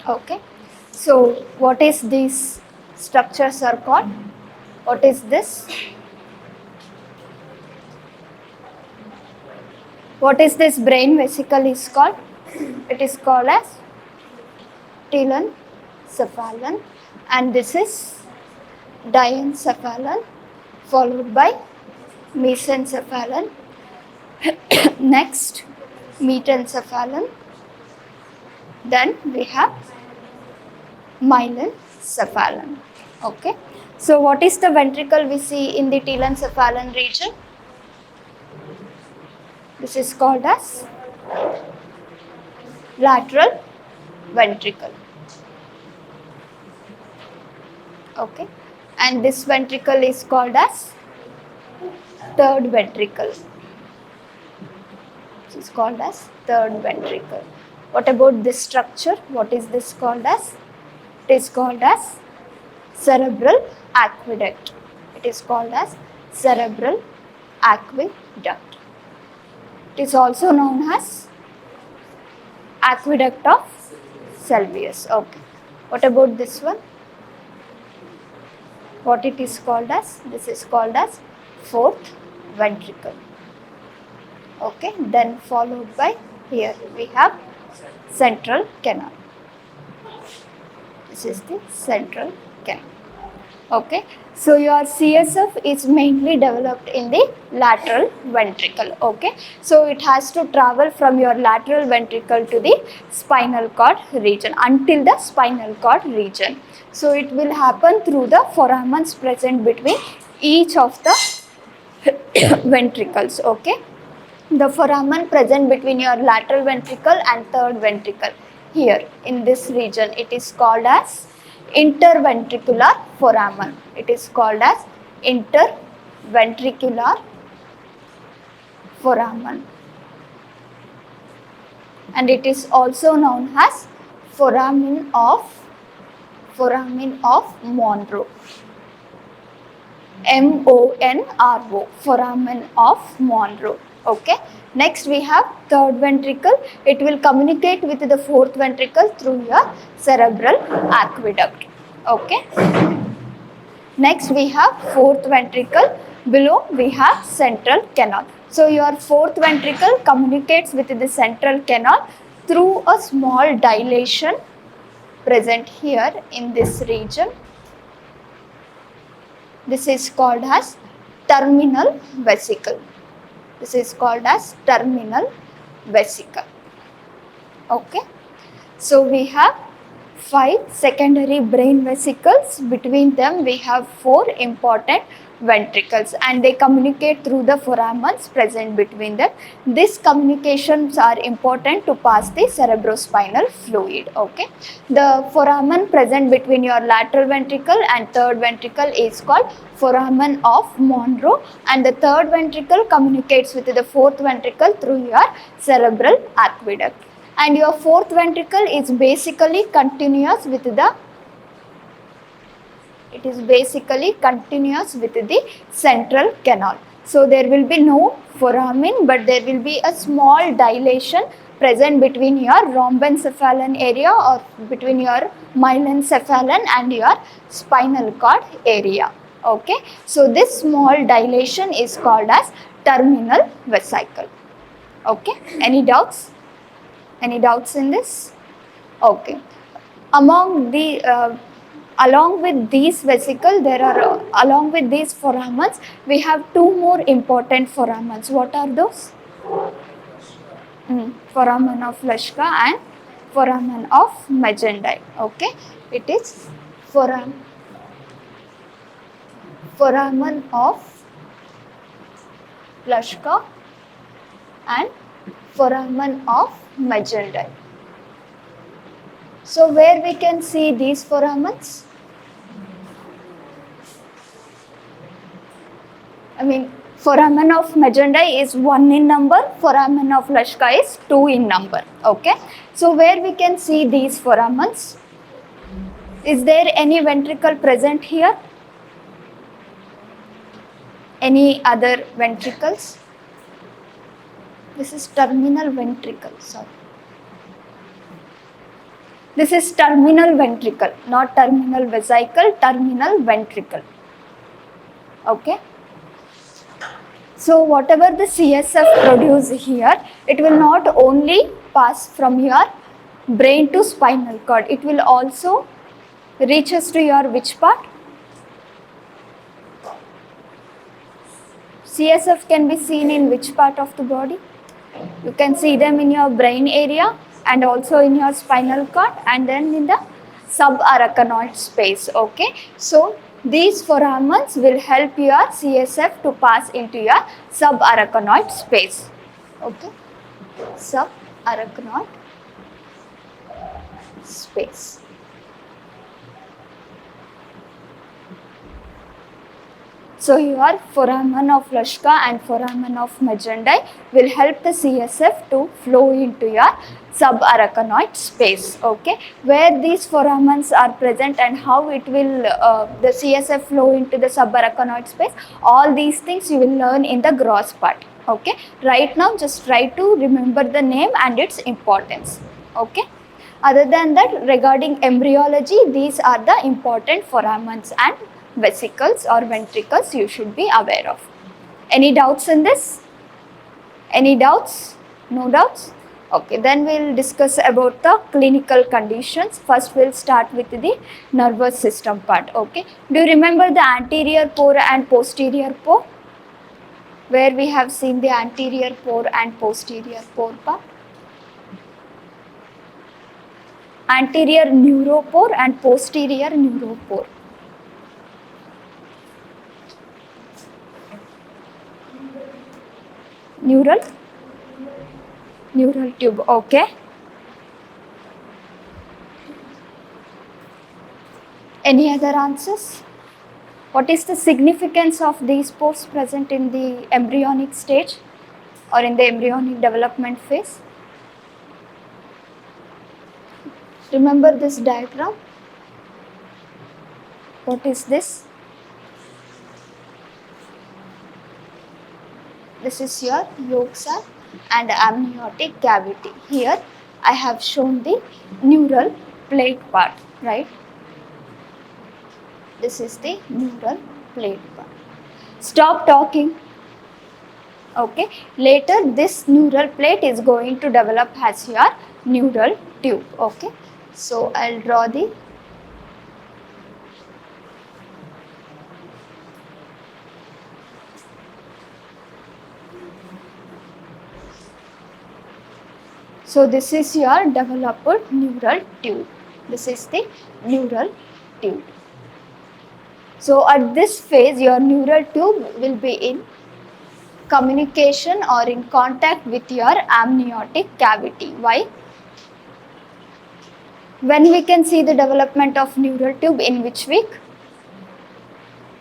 Okay. So what is these structures are called? What is this? What is this brain vesicle is called? It is called as telencephalon, and this is diencephalon followed by mesencephalon. Next, metencephalon. Then we have myelencephalon. Okay. So what is the ventricle we see in the telencephalon region? This is called as lateral ventricle. Okay. And this ventricle is called as third ventricle. This is called as third ventricle. What about this structure? What is this called as? It is called as cerebral aqueduct. It is called as cerebral aqueduct. It is also known as aqueduct of Sylvius. Okay. What about this one? What it is called as? This is called as fourth ventricle. Okay. Then followed by here we have central canal. This is the central canal. Okay. So your CSF is mainly developed in the lateral ventricle. Okay. So it has to travel from your lateral ventricle to the spinal cord region until the spinal cord region. So it will happen through the foramens present between each of the ventricles. Okay. The foramen present between your lateral ventricle and third ventricle. Here in this region it is called as interventricular foramen. It is called as interventricular foramen. And it is also known as foramen of Monro. MONRO, foramen of Monro. Okay. Next we have third ventricle. It will communicate with the fourth ventricle through your cerebral aqueduct. Okay. Next we have fourth ventricle. Below we have central canal. So your fourth ventricle communicates with the central canal through a small dilation present here in this region. This is called as terminal vesicle. This is called as terminal vesicle. Okay. So we have 5 secondary brain vesicles. Between them we have 4 important ventricles and they communicate through the foramens present between them. These communications are important to pass the cerebrospinal fluid. Okay. The foramen present between your lateral ventricle and third ventricle is called foramen of Monro, and the third ventricle communicates with the fourth ventricle through your cerebral aqueduct. And your fourth ventricle is basically continuous with the central canal. So there will be no foramen, but there will be a small dilation present between your rhombencephalon area or between your myelencephalon and your spinal cord area. Okay. So this small dilation is called as terminal vesicle. Okay. Any doubts? Any doubts in this? Okay. Along with these vesicles, along with these foramens, we have 2 more important foramens. What are those? Foramen of Leschka and foramen of Magendie. Okay. It is foramen of Leschka and foramen of Magendie. So where we can see these foramens? Foramen of Magendie is 1 in number, foramen of Leschka is 2 in number. Okay. So where we can see these foramens? Is there any ventricle present here? Any other ventricles? This is terminal ventricle, sorry. This is terminal ventricle, not terminal vesicle, terminal ventricle. Okay. So whatever the CSF produce here, it will not only pass from your brain to spinal cord, it will also reaches to your which part? CSF can be seen in which part of the body? You can see them in your brain area and also in your spinal cord and then in the subarachnoid space. Okay, so these foramens will help your CSF to pass into your subarachnoid space. Okay, subarachnoid space. So your foramen of Luschka and foramen of Magendie will help the CSF to flow into your subarachnoid space. Okay, where these foramens are present and how it will the CSF flow into the subarachnoid space, all these things you will learn in the gross part. Okay, right now just try to remember the name and its importance. Okay, other than that, regarding embryology, these are the important foramens and vesicles or ventricles you should be aware of. Any doubts in this? Any doubts? No doubts? Okay, then we'll discuss about the clinical conditions. First we'll start with the nervous system part. Okay, do you remember the anterior pore and posterior pore? Where we have seen the anterior pore and posterior pore part? Anterior neuropore and posterior neuropore. Neural tube. Okay, any other answers? What is the significance of these pores present in the embryonic stage or in the embryonic development phase? Remember this diagram? What is this? This is your yolk sac and amniotic cavity. Here I have shown the neural plate part, right? This is the neural plate part. Stop talking. Okay, later this neural plate is going to develop as your neural tube. Okay, so I'll draw the So this is your developed neural tube. This is the neural tube. So at this phase, your neural tube will be in communication or in contact with your amniotic cavity. Why? When we can see the development of neural tube, in which week?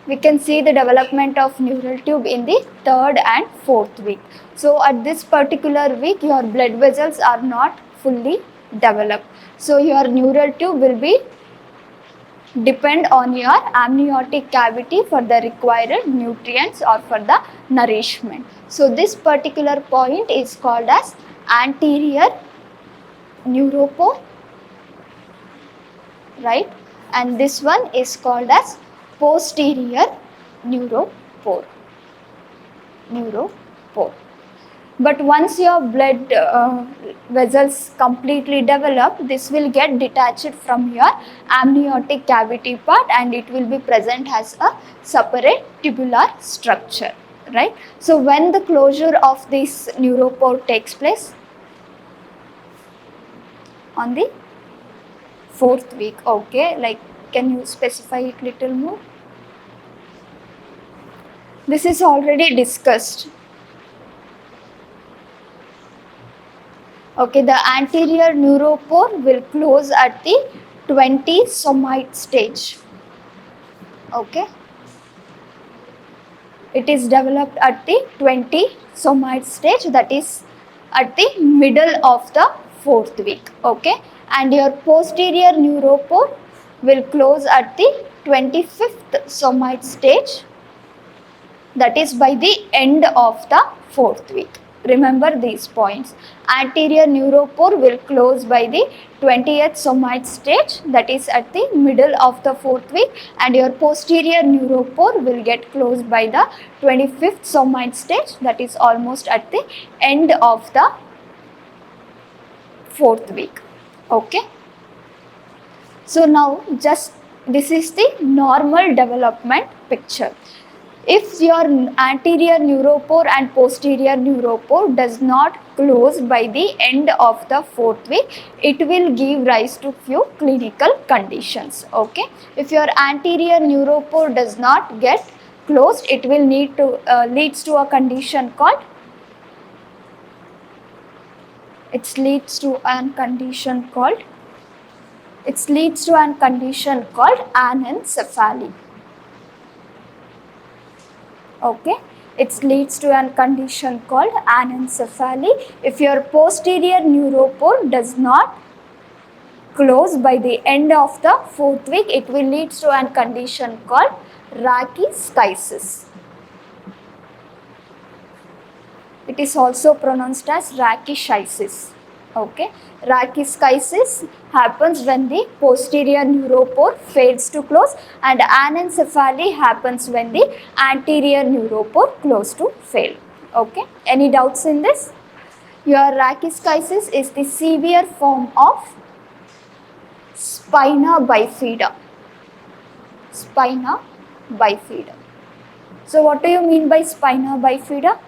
We can see the development of neural tube in the 3rd and 4th week. So at this particular week, your blood vessels are not fully developed. So your neural tube will be depend on your amniotic cavity for the required nutrients or for the nourishment. So this particular point is called as anterior neuropore, right? And this one is called as posterior neuropore. But once your blood vessels completely develop, this will get detached from your amniotic cavity part and it will be present as a separate tubular structure, right? So when the closure of this neuropore takes place? On the 4th week. Okay, like can you specify it little more? This is already discussed. Okay, the anterior neuropore will close at the 20 somoid stage. Okay, it is developed at the 20 somoid stage, that is at the middle of the 4th week. Okay, and your posterior neuropore will close at the 25th somoid stage, that is by the end of the 4th week, Remember these points. Anterior neuropore will close by the 20th somoid stage, that is at the middle of the 4th week, and your posterior neuropore will get closed by the 25th somoid stage, that is almost at the end of the 4th week. Okay. So now just this is the normal development picture. If your anterior neuropore and posterior neuropore does not close by the end of the 4th week, it will give rise to few clinical conditions. Okay. If your anterior neuropore does not get closed, it will leads to a condition called anencephaly. Okay, it leads to a condition called anencephaly. If your posterior neuropore does not close by the end of the 4th week, it will lead to a condition called rachis. It is also pronounced as rachisis. Okay, rachis happens when the posterior neuropore fails to close, and anencephaly happens when the anterior neuropore close to fail. Okay, any doubts in this? Your rachis is the severe form of spina bifida. So what do you mean by spina bifida?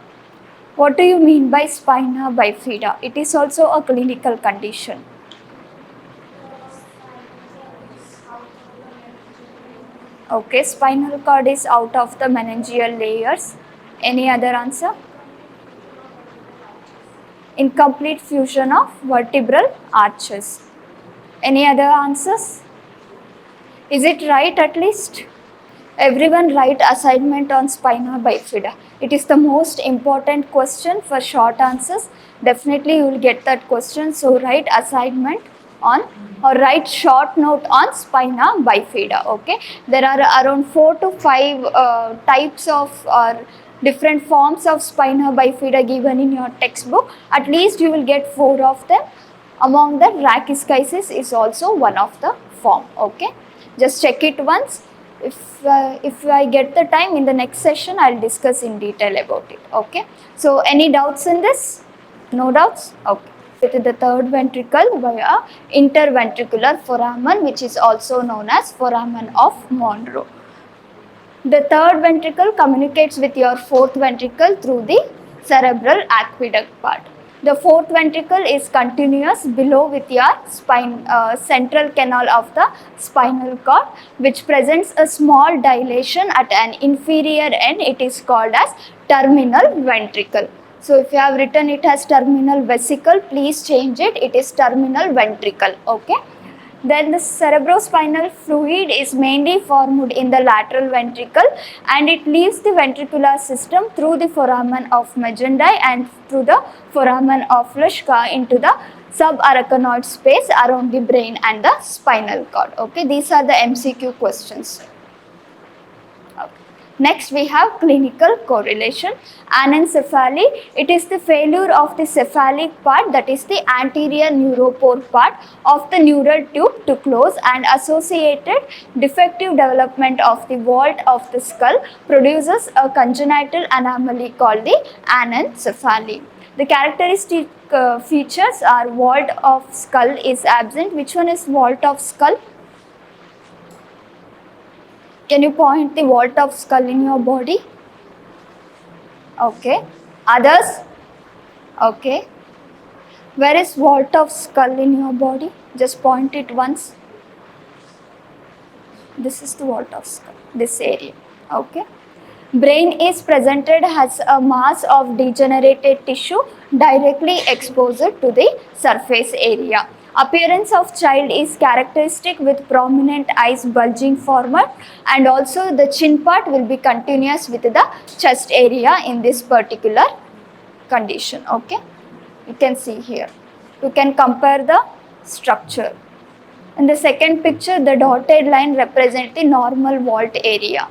What do you mean by spina bifida? It is also a clinical condition. Okay, spinal cord is out of the meningeal layers. Any other answer? Incomplete fusion of vertebral arches. Any other answers? Is it right at least? Everyone write assignment on spina bifida. It is the most important question for short answers. Definitely you will get that question. So write assignment on or write short note on spina bifida. Okay. There are around 4 to 5 types of different forms of spina bifida given in your textbook. At least you will get 4 of them. Among that, rachis is also one of the form. Okay. Just check it once. If I get the time in the next session, I'll discuss in detail about it. Okay. So any doubts in this? No doubts? Okay. With the third ventricle via interventricular foramen, which is also known as foramen of Monro. The third ventricle communicates with your fourth ventricle through the cerebral aqueduct part. The fourth ventricle is continuous below with your central canal of the spinal cord, which presents a small dilation at an inferior end. It is called as terminal ventricle. So if you have written it as terminal vesicle, please change it. It is terminal ventricle. Okay. Then the cerebrospinal fluid is mainly formed in the lateral ventricle, and it leaves the ventricular system through the foramen of Magendie and through the foramen of Luschka into the subarachnoid space around the brain and the spinal cord. Okay, these are the MCQ questions. Next we have clinical correlation. Anencephaly, it is the failure of the cephalic part, that is the anterior neuropore part of the neural tube to close, and associated defective development of the vault of the skull produces a congenital anomaly called the anencephaly. The characteristic features are vault of skull is absent. Which one is vault of skull? Can you point the vault of skull in your body? Okay. Others? Okay. Where is vault of skull in your body? Just point it once. This is the vault of skull, this area. Okay. Brain is presented as a mass of degenerated tissue directly exposed to the surface area. Appearance of child is characteristic with prominent eyes bulging forward, and also the chin part will be continuous with the chest area in this particular condition. Okay, you can see here. You can compare the structure. In the second picture, the dotted line represents the normal vault area.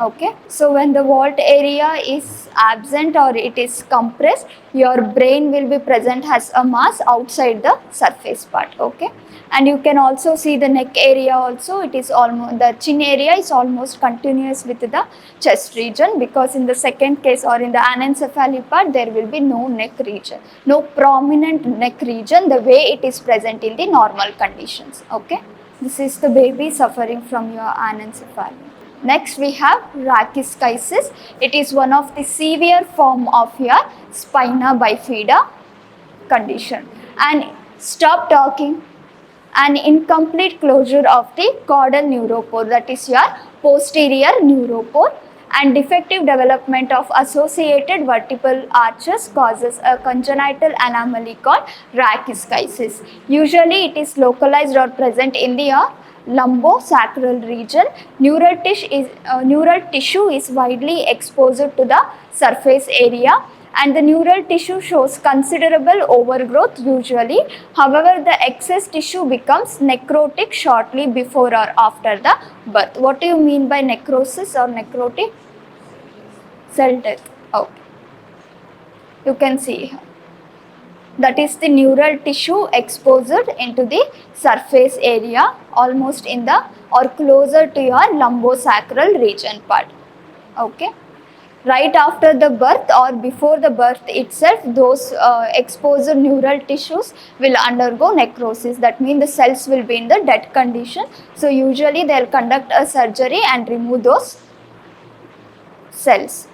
Okay, so when the vault area is absent or it is compressed, your brain will be present as a mass outside the surface part. Okay, and you can also see the neck area also, it is almost, the chin area is almost continuous with the chest region, because in the second case or in the anencephaly part there will be no neck region, no prominent neck region the way it is present in the normal conditions. Okay, this is the baby suffering from your anencephaly. Next we have rachis. It is one of the severe form of your spina bifida condition. And stop talking. An incomplete closure of the caudal neuropore, that is your posterior neuropore, and defective development of associated vertebral arches causes a congenital anomaly called rachis. Usually it is localized or present in the lumbosacral region. Neural tissue is widely exposed to the surface area, and the neural tissue shows considerable overgrowth usually. However, the excess tissue becomes necrotic shortly before or after the birth. What do you mean by necrosis or necrotic? Cell death. Okay. You can see here. That is the neural tissue exposed into the surface area almost in the or closer to your lumbosacral region part. Okay. Right after the birth or before the birth itself, those exposed neural tissues will undergo necrosis. That means the cells will be in the dead condition. So usually they will conduct a surgery and remove those cells.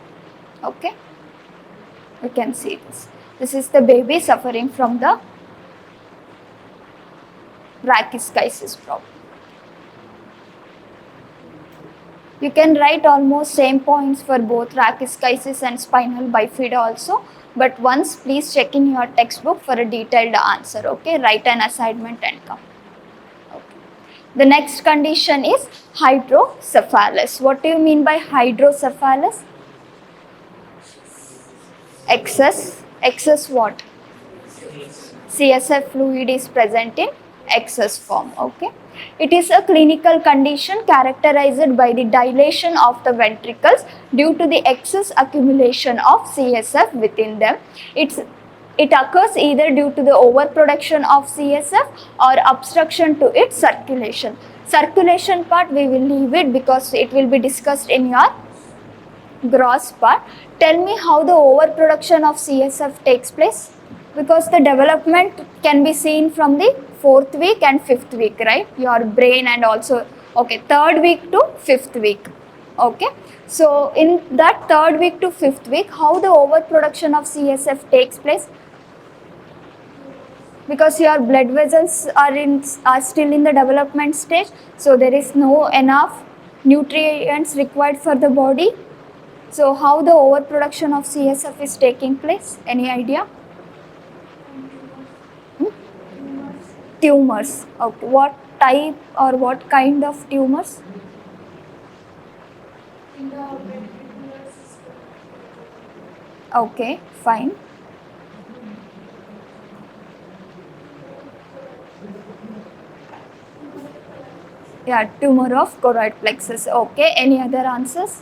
Okay, you can see this. This is the baby suffering from the rachis problem. You can write almost same points for both rachis and spinal bifida also, but once please check in your textbook for a detailed answer. Okay, write an assignment and come. Okay. The next condition is hydrocephalus. What do you mean by hydrocephalus? Excess what? CSF fluid is present in excess form. Okay, it is a clinical condition characterized by the dilation of the ventricles due to the excess accumulation of CSF within them. It occurs either due to the overproduction of CSF or obstruction to its circulation. Circulation part we will leave it because it will be discussed in your gross part. Tell me how the overproduction of CSF takes place, because the development can be seen from the 4th week and 5th week, right? Your brain and also, okay, 3rd week to 5th week. Okay, so in that 3rd week to 5th week, how the overproduction of CSF takes place? Because your blood vessels are still in the development stage, so there is no enough nutrients required for the body. So how the overproduction of CSF is taking place? Any idea? Tumors. Okay. What type or what kind of tumors? Okay, fine. Yeah, tumor of choroid plexus. Okay, any other answers?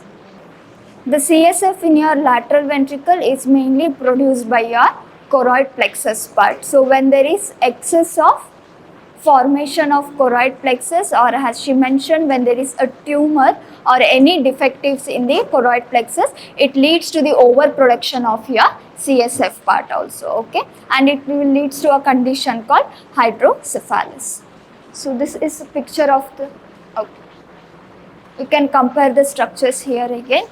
The CSF in your lateral ventricle is mainly produced by your choroid plexus part. So when there is excess of formation of choroid plexus, or as she mentioned, when there is a tumor or any defectives in the choroid plexus, it leads to the overproduction of your CSF part also. Okay, and it will leads to a condition called hydrocephalus. So this is a picture of the, okay. You can compare the structures here again.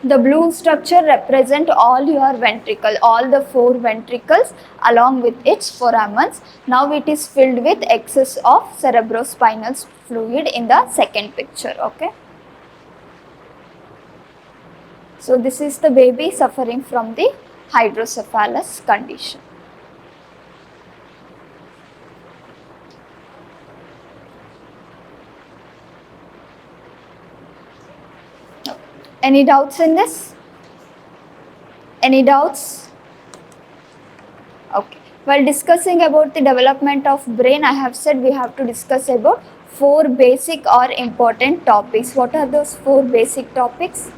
The blue structure represent all your ventricle, all the 4 ventricles along with its foramens. Now it is filled with excess of cerebrospinal fluid in the second picture. Okay. So this is the baby suffering from the hydrocephalus condition. Any doubts in this? Any doubts? Okay. While discussing about the development of brain, I have said we have to discuss about 4 basic or important topics. What are those 4 basic topics?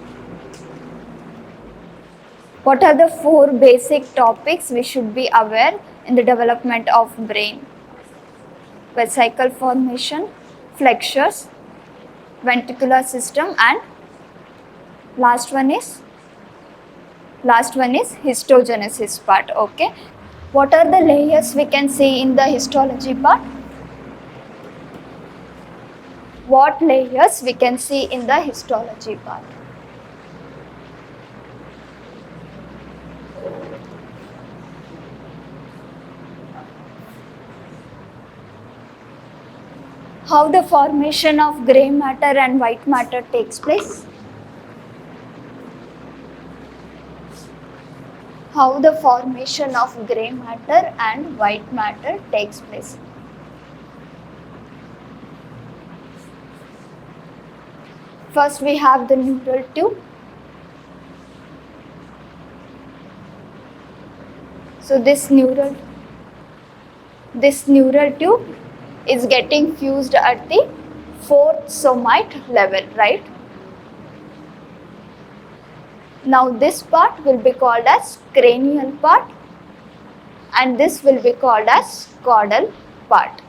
What are the 4 basic topics we should be aware in the development of brain? Vesicle formation, flexures, ventricular system, and last one is histogenesis part. Okay. What are the layers we can see in the histology part? What layers we can see in the histology part? How the formation of grey matter and white matter takes place? How the formation of grey matter and white matter takes place? First we have the neural tube. So this neural tube is getting fused at the 4th somite level, right? Now this part will be called as cranial part and this will be called as caudal part.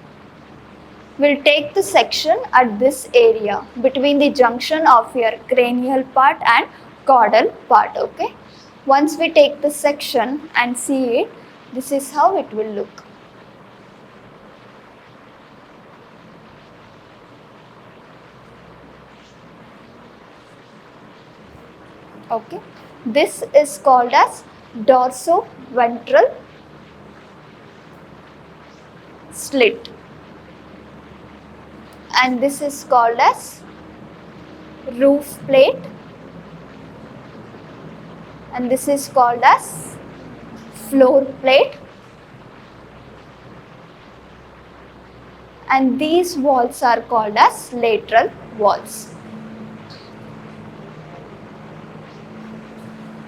We'll take the section at this area between the junction of your cranial part and caudal part, okay? Once we take the section and see it, this is how it will look. Okay, this is called as dorsoventral slit and this is called as roof plate and this is called as floor plate and these walls are called as lateral walls.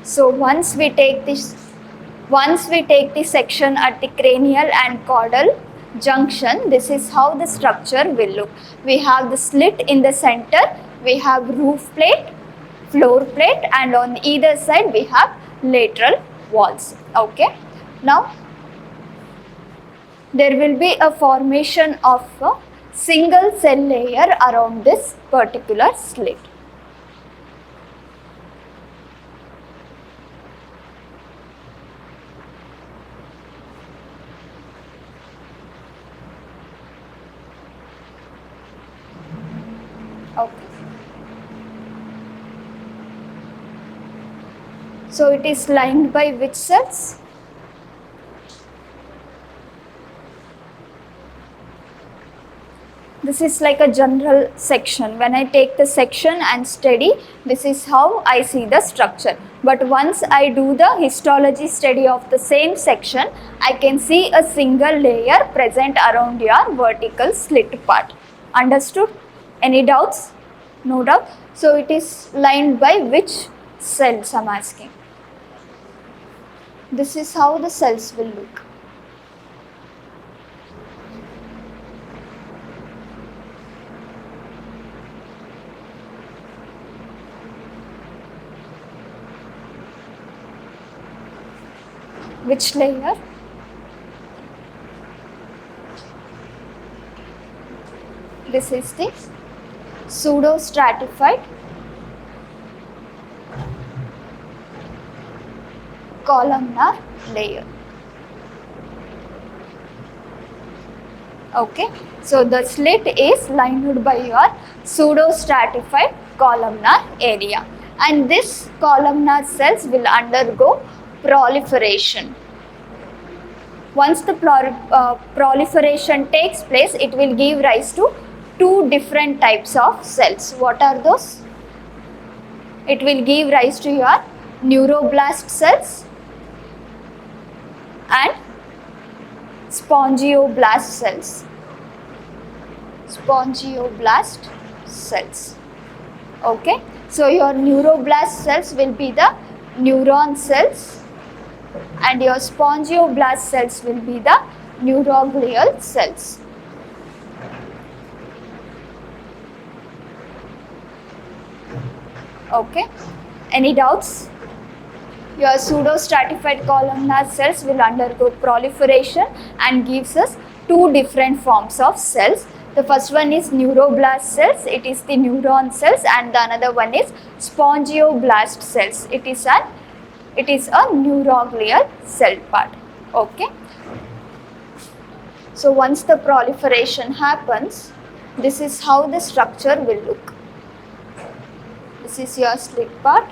So once we take the section at the cranial and caudal junction, this is how the structure will look. We have the slit in the center, we have roof plate, floor plate and on either side we have lateral walls. Okay. Now there will be a formation of a single cell layer around this particular slit. Okay. So it is lined by which cells? This is like a general section. When I take the section and study, this is how I see the structure. But once I do the histology study of the same section, I can see a single layer present around your vertical slit part. Understood? Any doubts? No doubt. So it is lined by which cells, I am asking. This is how the cells will look. Which layer? This is the pseudostratified columnar layer. Okay, so the slit is lined by your pseudostratified columnar area and this columnar cells will undergo proliferation. Once the proliferation takes place, it will give rise to 2 different types of cells. What are those? It will give rise to your neuroblast cells and spongioblast cells. Spongioblast cells. Okay, so your neuroblast cells will be the neuron cells and your spongioblast cells will be the neuroglial cells. Okay, any doubts? Your pseudostratified columnar cells will undergo proliferation and gives us two different forms of cells. The first one is neuroblast cells, it is the neuron cells, and the another one is spongioblast cells. It is a neuroglial cell part. Okay. So once the proliferation happens, this is how the structure will look. This is your slit part.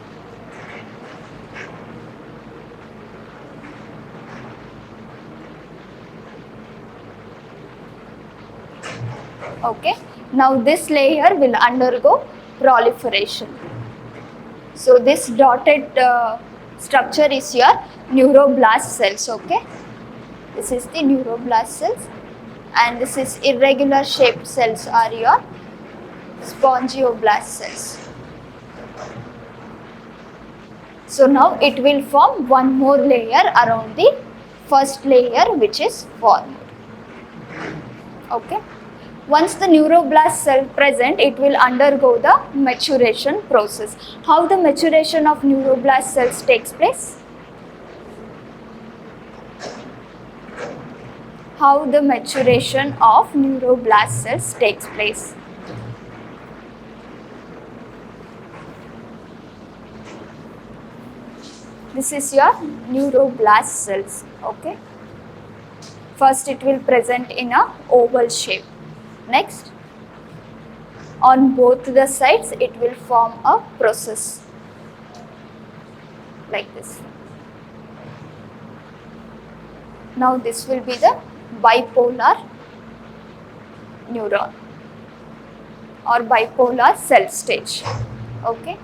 Okay, now this layer will undergo proliferation. So this dotted structure is your neuroblast cells. Okay, this is the neuroblast cells, and this is irregular shaped cells are your spongioblast cells. So now it will form one more layer around the first layer which is formed. Okay. Once the neuroblast cell present, it will undergo the maturation process. How the maturation of neuroblast cells takes place? How the maturation of neuroblast cells takes place? This is your neuroblast cells. Okay. First it will present in a oval shape. Next, on both the sides it will form a process like this. Now this will be the bipolar neuron or bipolar cell stage. Okay.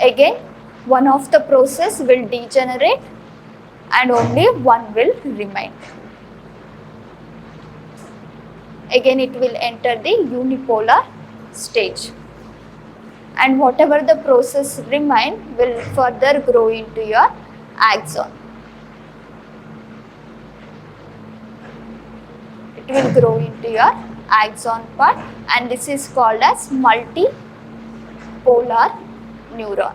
Again, one of the process will degenerate and only one will remain. Again it will enter the unipolar stage, and whatever the process remain will further grow into your axon. It will grow into your axon part, and this is called as multipolar neuron.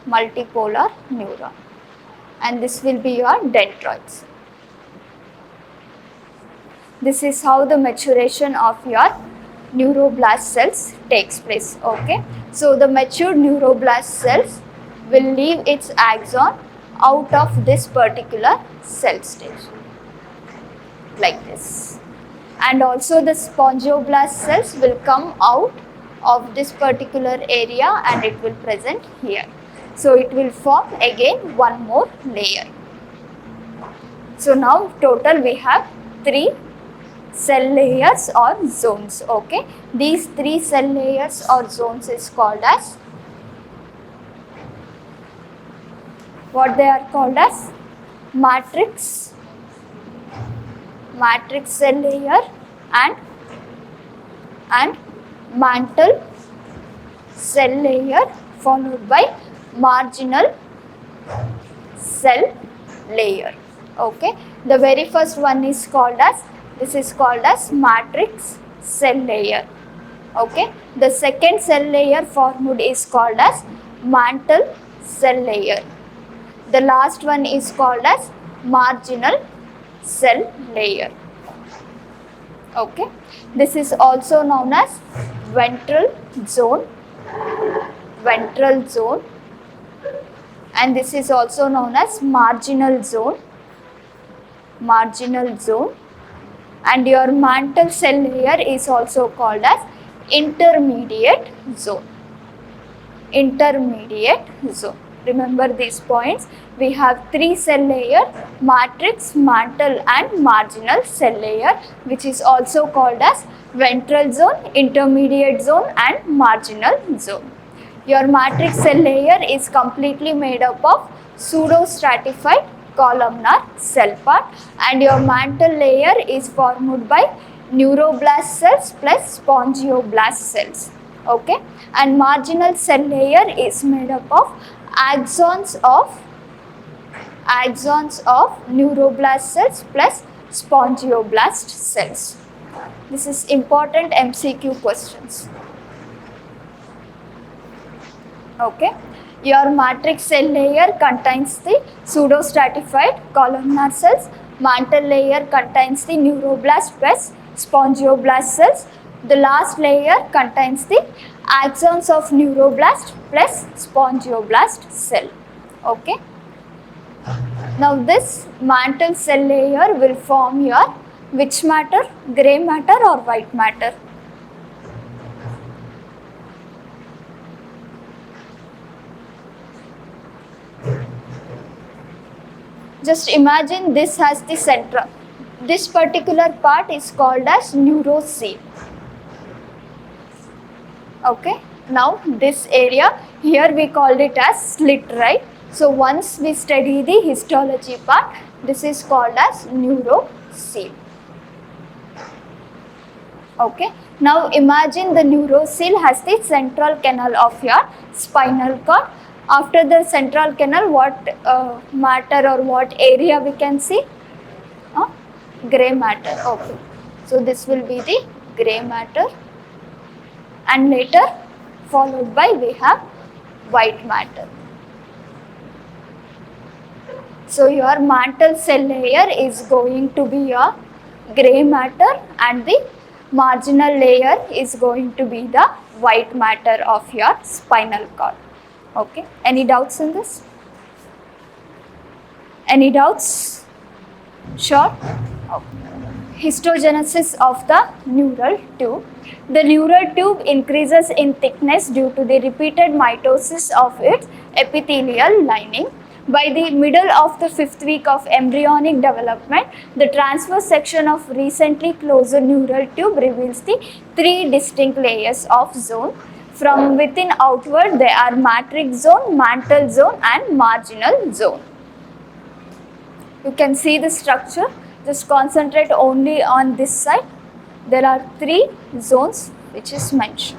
Multipolar neuron, and this will be your dendroids. This is how the maturation of your neuroblast cells takes place. Okay, so the matured neuroblast cells will leave its axon out of this particular cell stage like this, and also the spongioblast cells will come out of this particular area and it will present here. So it will form again one more layer. So now total we have 3 cell layers or zones. Okay, these 3 cell layers or zones is called as, what they are called as? Matrix cell layer and mantle cell layer, followed by marginal cell layer. Okay, the very first one is called as, this is called as matrix cell layer. Okay, the second cell layer formed is called as mantle cell layer. The last one is called as marginal cell layer. Okay, this is also known as ventral zone, and this is also known as marginal zone, and your mantle cell layer is also called as intermediate zone. Remember these points. We have 3 cell layer: matrix, mantle and marginal cell layer, which is also called as ventral zone, intermediate zone and marginal zone. Your matrix cell layer is completely made up of pseudostratified columnar cell part, and your mantle layer is formed by neuroblast cells plus spongioblast cells. Okay, and marginal cell layer is made up of axons axons of neuroblast cells plus spongioblast cells. This is important MCQ questions. Okay. Your matrix cell layer contains the pseudostratified columnar cells. Mantle layer contains the neuroblast plus spongioblast cells. The last layer contains the axons of neuroblast plus spongioblast cell. Okay. Now this mantle cell layer will form your which matter? Grey matter or white matter? Just imagine this has the central. This particular part is called as neurocele. Okay. Now this area here we called it as slit, right? So once we study the histology part, this is called as neurocele. Okay. Now imagine the neurocele has the central canal of your spinal cord. After the central canal, what matter or what area we can see? Grey matter. Okay. So this will be the grey matter, and later followed by we have white matter. So your mantle cell layer is going to be your grey matter, and the marginal layer is going to be the white matter of your spinal cord. Okay. Any doubts in this? Any doubts? Sure. Okay. Histogenesis of the neural tube. The neural tube increases in thickness due to the repeated mitosis of its epithelial lining. By the middle of the 5th week of embryonic development, the transverse section of recently closed neural tube reveals the 3 distinct layers of zone. From within outward, they are matrix zone, mantle zone, and marginal zone. You can see the structure. Just concentrate only on this side. There are 3 zones which is mentioned.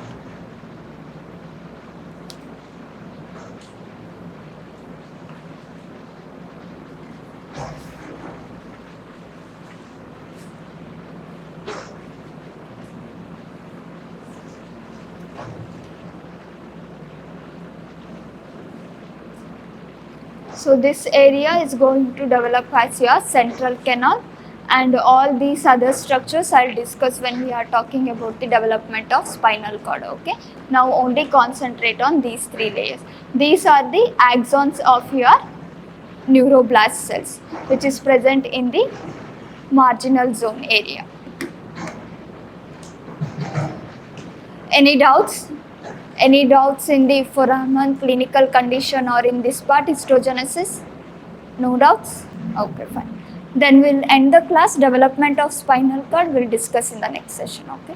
So this area is going to develop as your central canal, and all these other structures I'll discuss when we are talking about the development of spinal cord. Okay. Now only concentrate on these 3 layers. These are the axons of your neuroblast cells, which is present in the marginal zone area. Any doubts? Any doubts in the foramen clinical condition or in this part, histogenesis? No doubts? Okay, fine. Then we'll end the class. Development of spinal cord we'll discuss in the next session. Okay.